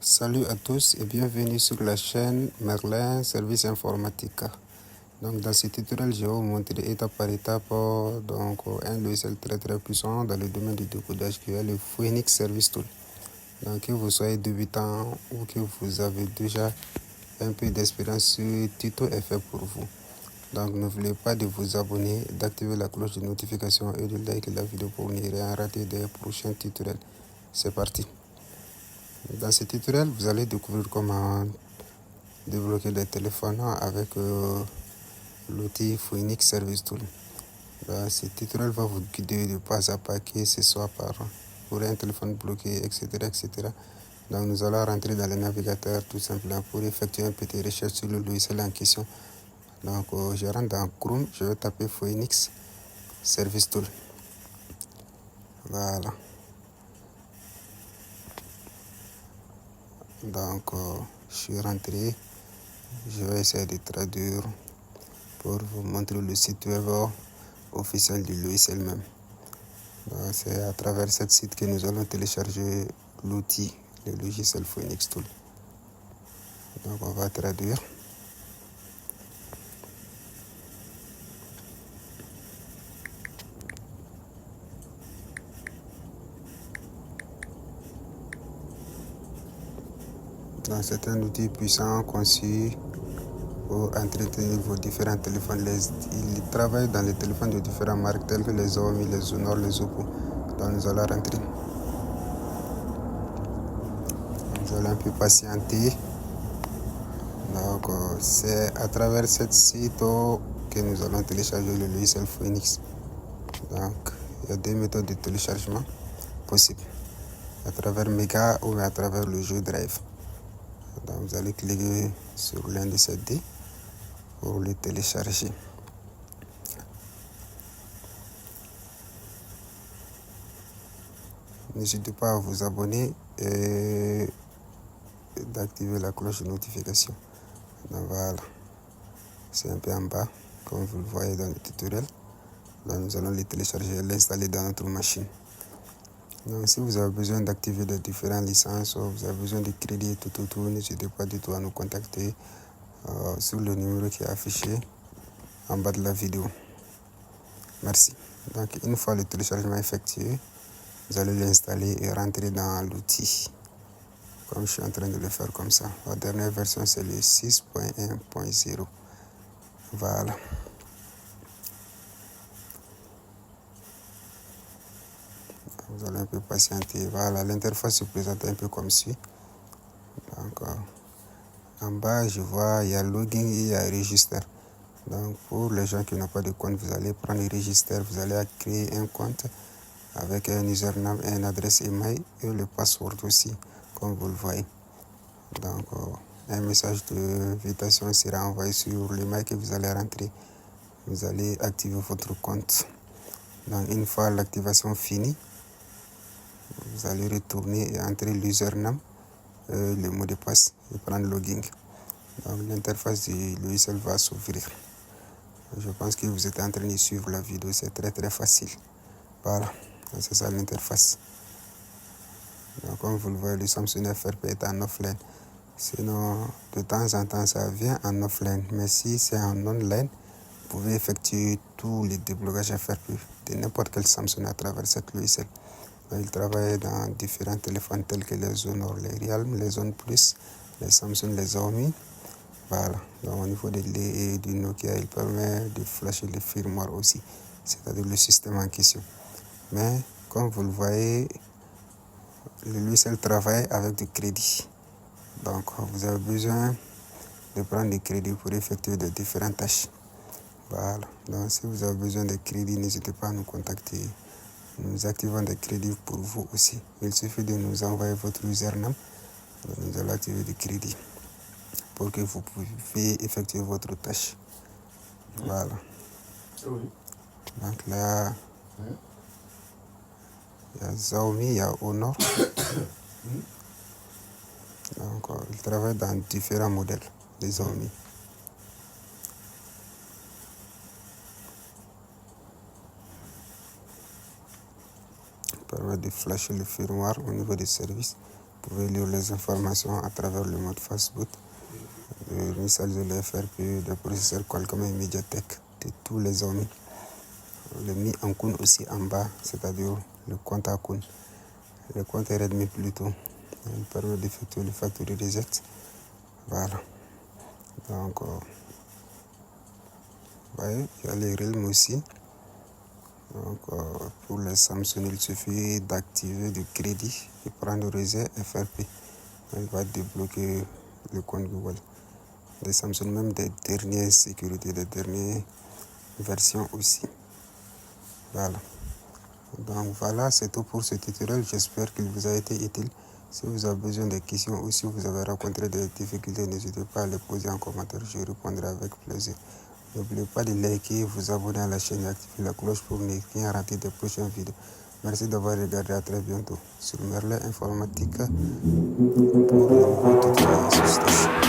Salut à tous et bienvenue sur la chaîne Merlin Service Informatique. Donc dans ce tutoriel, je vais vous montrer étape par étape un logiciel très puissant dans le domaine du décodage qui est le Phoenix Service Tool. Donc que vous soyez débutant ou que vous avez déjà un peu d'expérience, ce tuto est fait pour vous. Donc n'oubliez pas de vous abonner, d'activer la cloche de notification et de liker la vidéo pour ne rien rater des prochains tutoriels. C'est parti. Dans ce tutoriel, vous allez découvrir comment débloquer des téléphones avec l'outil Phoenix Service Tool. Ce tutoriel va vous guider de pas à pas, que ce soit pour un téléphone bloqué, etc., etc. Donc nous allons rentrer dans le navigateur tout simplement pour effectuer une petite recherche sur le logiciel en question. Donc je rentre dans Chrome, je vais taper Phoenix Service Tool. Voilà. Donc je suis rentré, je vais essayer de traduire pour vous montrer le site web officiel du logiciel même. C'est à travers ce site que nous allons télécharger l'outil, le logiciel Phoenix Tool. Donc on va traduire. C'est un outil puissant conçu pour entretenir vos différents téléphones. Il travaille dans les téléphones de différentes marques telles que les Xiaomi, les Honor, les Oppo. Donc nous allons rentrer. Nous allons un peu patienter. Donc c'est à travers ce site que nous allons télécharger le logiciel Phoenix. Donc il y a deux méthodes de téléchargement possibles, à travers Mega ou à travers le jeu Drive. Donc vous allez cliquer sur l'un de ces deux pour le télécharger. N'hésitez pas à vous abonner et d'activer la cloche de notification. Donc voilà, c'est un peu en bas comme vous le voyez dans le tutoriel. Là nous allons le télécharger et l'installer dans notre machine. Donc si vous avez besoin d'activer de différentes licences ou vous avez besoin de crédit tout, n'hésitez pas du tout à nous contacter sur le numéro qui est affiché en bas de la vidéo. Merci. Donc une fois le téléchargement effectué, vous allez l'installer et rentrer dans l'outil comme je suis en train de le faire comme ça. La dernière version c'est le 6.1.0. Voilà. Vous allez un peu patienter. Voilà, l'interface se présente un peu comme suit. Donc en bas je vois il y a login et il y a register. Donc pour les gens qui n'ont pas de compte, vous allez prendre le register, vous allez créer un compte avec un username et une adresse email et le password aussi, comme vous le voyez. Donc un message d'invitation sera envoyé sur l'email que vous allez rentrer. Vous allez activer votre compte. Donc une fois l'activation finie, vous allez retourner et entrer l'username, le mot de passe et prendre login. Donc l'interface du logiciel va s'ouvrir. Je pense que vous êtes en train de suivre la vidéo, c'est très facile. Voilà, c'est ça l'interface. Donc comme vous le voyez, le Samsung FRP est en offline. Sinon, de temps en temps, ça vient en offline. Mais si c'est en online, vous pouvez effectuer tous les déblocages FRP de n'importe quel Samsung à travers cette logiciel. Il travaille dans différents téléphones tels que les Honor, les Realme, les Zone Plus, les Samsung, les Xiaomi. Voilà, donc au niveau du Nokia, il permet de flasher le firmware aussi, c'est-à-dire le système en question. Mais comme vous le voyez, le logiciel travaille avec du crédit. Donc vous avez besoin de prendre du crédit pour effectuer de différentes tâches. Voilà, donc si vous avez besoin de crédit, n'hésitez pas à nous contacter. Nous activons des crédits pour vous aussi. Il suffit de nous envoyer votre username. Nous allons activer du crédit pour que vous puissiez effectuer votre tâche. Voilà. Donc là, il y a Xiaomi, il y a Honor. Donc il travaille dans différents modèles de Xiaomi. Il permet de flasher le firmware au niveau des services. Vous pouvez lire les informations à travers le mode fastboot, le message de l'FRP, le processeur Qualcomm et Mediatek de tous les hommes. Le Mi en Kun aussi en bas, c'est-à-dire le compte à Kun. Le compte est Redmi plutôt. Il permet d'effectuer le factory reset. Voilà. Donc, vous voyez, il y a les Realme aussi. Donc, pour les Samsung, il suffit d'activer du crédit et prendre le reset FRP. Il va débloquer le compte Google. Des Samsung, même des dernières sécurités, des dernières versions aussi. Voilà. Donc voilà, c'est tout pour ce tutoriel. J'espère qu'il vous a été utile. Si vous avez besoin de questions ou si vous avez rencontré des difficultés, n'hésitez pas à les poser en commentaire. Je répondrai avec plaisir. N'oubliez pas de liker, vous abonner à la chaîne et activer la cloche pour ne rien rater des prochaines vidéos. Merci d'avoir regardé. À très bientôt sur Merlin Informatique pour de nouveaux tutoriels.